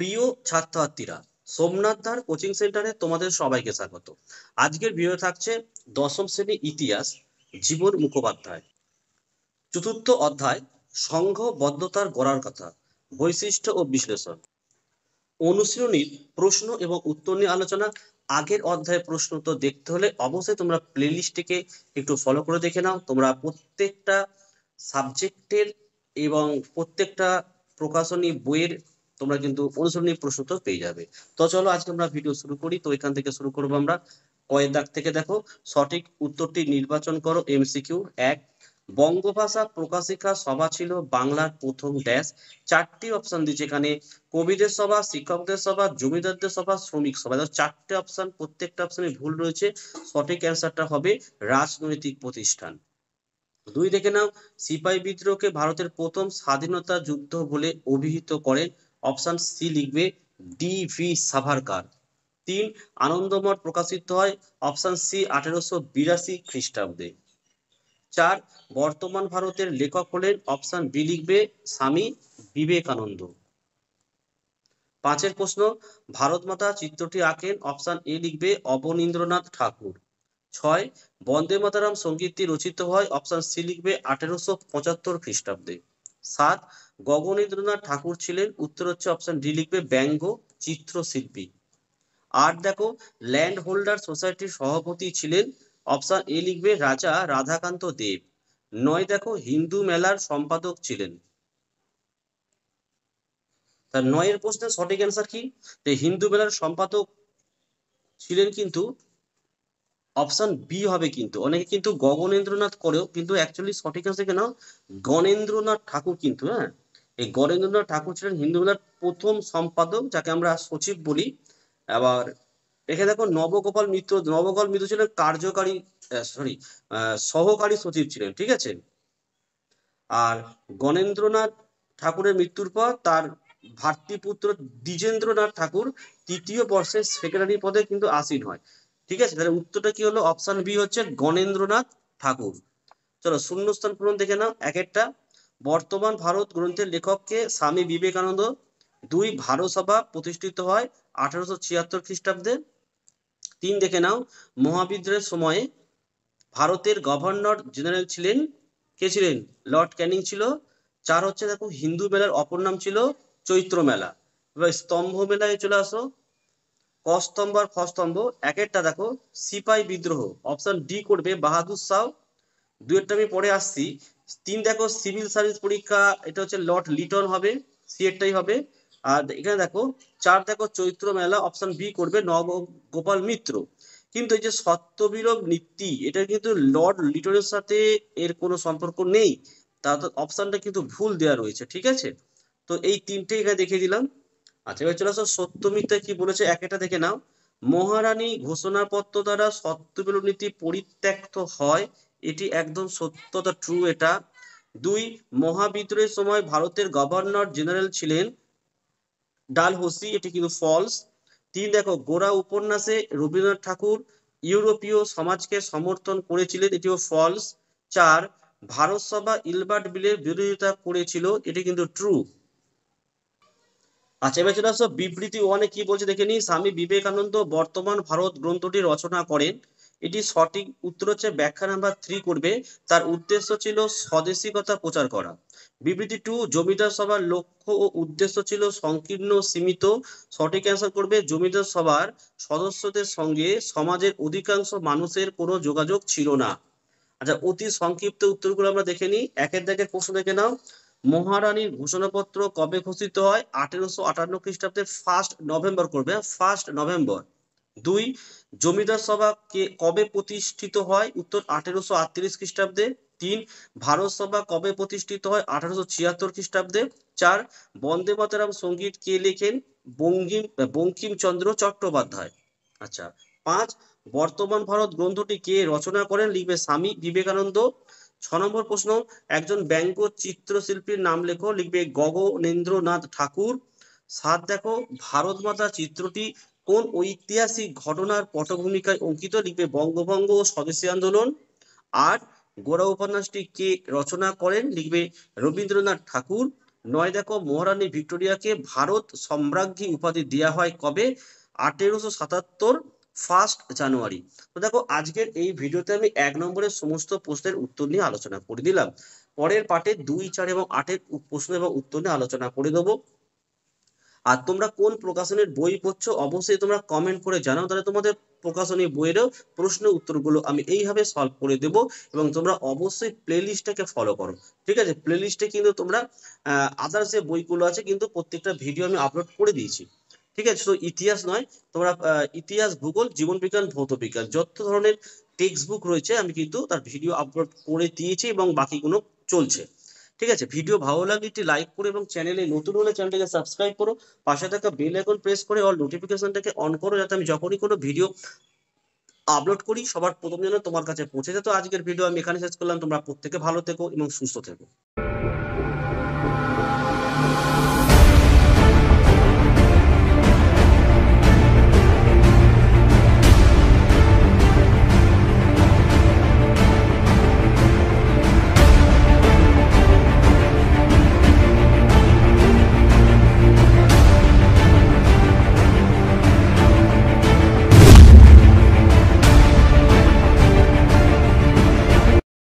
প্রিয় ছাত্রছাত্রীরা, সোমনাথ ধার কোচিং সেন্টারে তোমাদের সবাইকে স্বাগত। আজকের ভিডিও থাকছে দশম শ্রেণী ইতিহাস, জীবন মুখোপাধ্যায়। চতুর্থ অধ্যায়, সংঘবদ্ধতার গড়ার কথা, বৈশিষ্ট্য ও বিশ্লেষণ। অনুশীলনীর প্রশ্ন এবং উত্তর নিয়ে আলোচনা। আগের অধ্যায়ে প্রশ্ন উত্তর দেখতে হলে অবশ্যই তোমরা প্লেলিস্টটিকে একটু ফলো করে দেখে নাও। তোমরা প্রত্যেকটা সাবজেক্টের এবং প্রত্যেকটা প্রকাশনী বইয়ের তোমরা কিন্তু অনুশীলনী প্রশ্ন উত্তর পেয়ে যাবে। তো চলো আজকে আমরা ভিডিও শুরু করি। তো এখান থেকে শুরু করবো আমরা। কয়েক দাগ থেকে দেখো, সঠিক উত্তরটি নির্বাচন করো। এমসিকিউ 1, বঙ্গভাষা প্রকাশিকা সভা ছিল বাংলার প্রথম ড্যাশ। 4টি অপশন দিচ্ছে এখানে, কবিদের সভা, শিক্ষকদের সভা, জমিদারদের সভা, শ্রমিক সভা। 4টে অপশন, প্রত্যেকটা অপশনে ভুল রয়েছে। সঠিক অ্যান্সারটা হবে রাজনৈতিক প্রতিষ্ঠান। 2 দেখে নাও, সিপাহী বিদ্রোহকে ভারতের প্রথম স্বাধীনতা যুদ্ধ বলে অভিহিত করেন। অপশন সি লিখবে, ডি.ভি. সাভারকার। 3, আনন্দমঠ প্রকাশিত হয়। অপশন সি 1882 খ্রিস্টাব্দে। 4, বর্তমান ভারতের লেখক হলেন। অপশন বি লিখবে, স্বামী বিবেকানন্দ। 5 প্রশ্ন, ভারত মাতা চিত্রটি আঁকেন। অপশন এ লিখবে, অবনীন্দ্রনাথ ঠাকুর। 6, বন্দে মাতরম সঙ্গীতটি রচিত হয়। অপশন সি লিখবে, 1875 খ্রিস্টাব্দে। 7, গগনেন্দ্রনাথ ঠাকুর ছিলেন। উত্তর হচ্ছে অপশন ডি লিখবে, ব্যঙ্গ চিত্রশিল্পী। 8 দেখো, ল্যান্ড হোল্ডার সোসাইটির সভাপতি ছিলেন। অপশন এ লিখবে, রাজা রাধাকান্ত দেব। 9 দেখো, হিন্দু মেলার সম্পাদক ছিলেন। তার 9 প্রশ্নের সঠিক অ্যান্সার কি? যে হিন্দু মেলার সম্পাদক ছিলেন কিন্তু অপশন বি হবে। কিন্তু অনেকে কিন্তু গগনেন্দ্রনাথ করেও, কিন্তু অ্যাকচুয়ালি সঠিক অ্যান্সার কেন, গণেন্দ্রনাথ ঠাকুর। কিন্তু হ্যাঁ, এই গণেন্দ্রনাথ ঠাকুর ছিলেন হিন্দু মেলার প্রথম সম্পাদক, যাকে আমরা সচিব বলি। আবার এখানে দেখো, নবগোপাল মিত্র, নবগোপাল মিত্র ছিলেন কার্যকারী সহকারী সচিব ছিলেন, ঠিক আছে। আর গণেন্দ্রনাথ ঠাকুরের মৃত্যুর পর তার ভাতৃপুত্র দ্বিজেন্দ্রনাথ ঠাকুর তৃতীয় বর্ষের সেক্রেটারি পদে কিন্তু আসীন হয়, ঠিক আছে। তাহলে উত্তরটা কি হলো, অপশন বি হচ্ছে গণেন্দ্রনাথ ঠাকুর। চলো শূন্যস্থান পূরণ দেখে নাও। এক একটা, বর্তমান ভারত গ্রন্থের লেখককে, স্বামী বিবেকানন্দ। 2, ভারত সভা প্রতিষ্ঠিত হয় 1876 খ্রিস্টাব্দে। 3 দেখে নাও, মহাবিদ্রোহের সময়ে ভারতের গভর্নর জেনারেল ছিলেন, কে ছিলেন, লর্ড ক্যানিং ছিল। 4 হচ্ছে দেখো, হিন্দু মেলার অপর নাম ছিল চৈত্র মেলা। এবার স্তম্ভ মেলায় চলে আসো, ক স্তম্ভ আর খ স্তম্ভ। এক একটা দেখো, সিপাহী বিদ্রোহ, অপশন ডি করবে, বাহাদুর শাহ। 2 এরটা আমি পরে আসছি। 3 দেখো, সিভিল সার্ভিস পরীক্ষা, এটা হচ্ছে লর্ড লিটন হবে, সি এরটাই হবে। আর এখানে দেখো 4 দেখো, চৈত্র মেলা, অপশন বি করবে, নবগোপাল মিত্র। কিন্তু এই যে সত্যবিলোপ নীতি, এটা কিন্তু লর্ড লিটনের সাথে এর কোনো সম্পর্ক নেই। তার অপশনটা কিন্তু ভুল দেওয়া রয়েছে, ঠিক আছে। তো এই 3টে এখানে দেখিয়ে দিলাম। আচ্ছা, এবার চলে আসো সত্য মিথ্যা কি বলেছে, এক একটা দেখে নাও। মহারানী ঘোষণাপত্র দ্বারা সত্যবিলোপ নীতি পরিত্যক্ত হয়, এটি একদম সত্যতা, ট্রু এটা। 2, মহাবিদ্রোহের সময় ভারতের গভর্নর জেনারেল ছিলেন ডালহৌসি, এটি কিন্তু ফলস। 3 দেখো, গোরা উপন্যাসে রবীন্দ্রনাথ ঠাকুর ইউরোপীয় সমাজকে সমর্থন করেছিলেন, এটিও ফলস। 4, ভারত সভা ইলবার্ট বিলের বিরোধিতা করেছিল, এটি কিন্তু ট্রু। আচ্ছা, এবার চলে আসো বিবৃতি 1-এ কি বলছে দেখে নি। স্বামী বিবেকানন্দ বর্তমান ভারত গ্রন্থটি রচনা করেন, এটি সঠিক উত্তর হচ্ছে ব্যাখ্যা নাম্বার 3 করবে, তার উদ্দেশ্য ছিল স্বদেশিকতা প্রচার করা। বিবৃতি 2, জমিদার সভার লক্ষ্য ও উদ্দেশ্য ছিল সংকীর্ণ সীমিত। সঠিক অ্যান্সার করবে, জমিদার সভার সদস্যদের সঙ্গে সমাজের অধিকাংশ মানুষের কোনো যোগাযোগ ছিল না। আচ্ছা, অতি সংক্ষিপ্ত উত্তরগুলো আমরা দেখে নিই। একের দাগের প্রশ্ন দেখে নাও, মহারানীর ঘোষণাপত্র কবে ঘোষিত হয়? 1858 খ্রিস্টাব্দের 1 নভেম্বর করবে, 1 নভেম্বর। 2, জমিদার সভা কবে প্রতিষ্ঠিত হয়? উত্তর 1838 খ্রিস্টাব্দে। 3, ভারত সভা কবে প্রতিষ্ঠিত হয়? 1876 খ্রিস্টাব্দে। 4, বন্দে মাতরম সঙ্গীত কে লেখেন? বঙ্কিমচন্দ্র চট্টোপাধ্যায়। আচ্ছা। 5, বর্তমান ভারত গ্রন্থটি কে রচনা করেন? লিখবে স্বামী বিবেকানন্দ। 6 নম্বর প্রশ্ন, একজন ব্যঙ্গ চিত্রশিল্পীর নাম লেখো, লিখবে গগনেন্দ্রনাথ ঠাকুর। 7 দেখো, ভারত মাতা চিত্রটি কোন ঐতিহাসিক ঘটনার পটভূমিকায় অঙ্কিত? লিখবে বঙ্গভঙ্গ ও স্বদেশী আন্দোলন। 8, গোরা উপন্যাসটি কে রচনা করেন? লিখবে রবীন্দ্রনাথ ঠাকুর। 9 দেখো মহারানী ভিক্টোরিয়াকে ভারত সম্রাজ্ঞী উপাধি দেওয়া হয় কবে? 1877 জানুয়ারি। তো দেখো আজকের এই ভিডিওতে আমি 1 নম্বরের সমস্ত প্রশ্নের উত্তর নিয়ে আলোচনা করে দিলাম। পরের পার্টে 2, 4 এবং 8 প্রশ্ন এবং উত্তর নিয়ে আলোচনা করে দেবো। আর তোমরা কোন প্রকাশনের বই পড়ছো অবশ্যই তোমরা কমেন্ট করে জানাও, তাহলে তোমাদের প্রকাশনী বইয়েরও প্রশ্ন উত্তরগুলো আমি এইভাবে সলভ করে দেবো। এবং তোমরা অবশ্যই প্লে লিস্টটাকে ফলো করো, ঠিক আছে? প্লে লিস্টে কিন্তু তোমরা আদার্স যে বইগুলো আছে কিন্তু প্রত্যেকটা ভিডিও আমি আপলোড করে দিয়েছি, ঠিক আছে? তো ইতিহাস নয়, তোমরা ইতিহাস, ভূগোল, জীবন বিজ্ঞান, ভৌত বিজ্ঞান যত ধরনের টেক্সট বুক রয়েছে আমি কিন্তু তার ভিডিও আপলোড করে দিয়েছি এবং বাকিগুলো চলছে, ঠিক আছে? ভিডিও ভালো লাগলে একটি লাইক করো এবং চ্যানেলে নতুন হলে চ্যানেলটাকে সাবস্ক্রাইব করো, পাশে থাকা বেল আইকন প্রেস করে অল নোটিফিকেশনটাকে অন করো, যাতে আমি যখনই কোনো ভিডিও আপলোড করি সবার প্রথম যেন তোমার কাছে পৌঁছে যেত। আজকের ভিডিও আমি এখানে শেষ করলাম। তোমরা প্রত্যেকে ভালো থেকো এবং সুস্থ থেকো।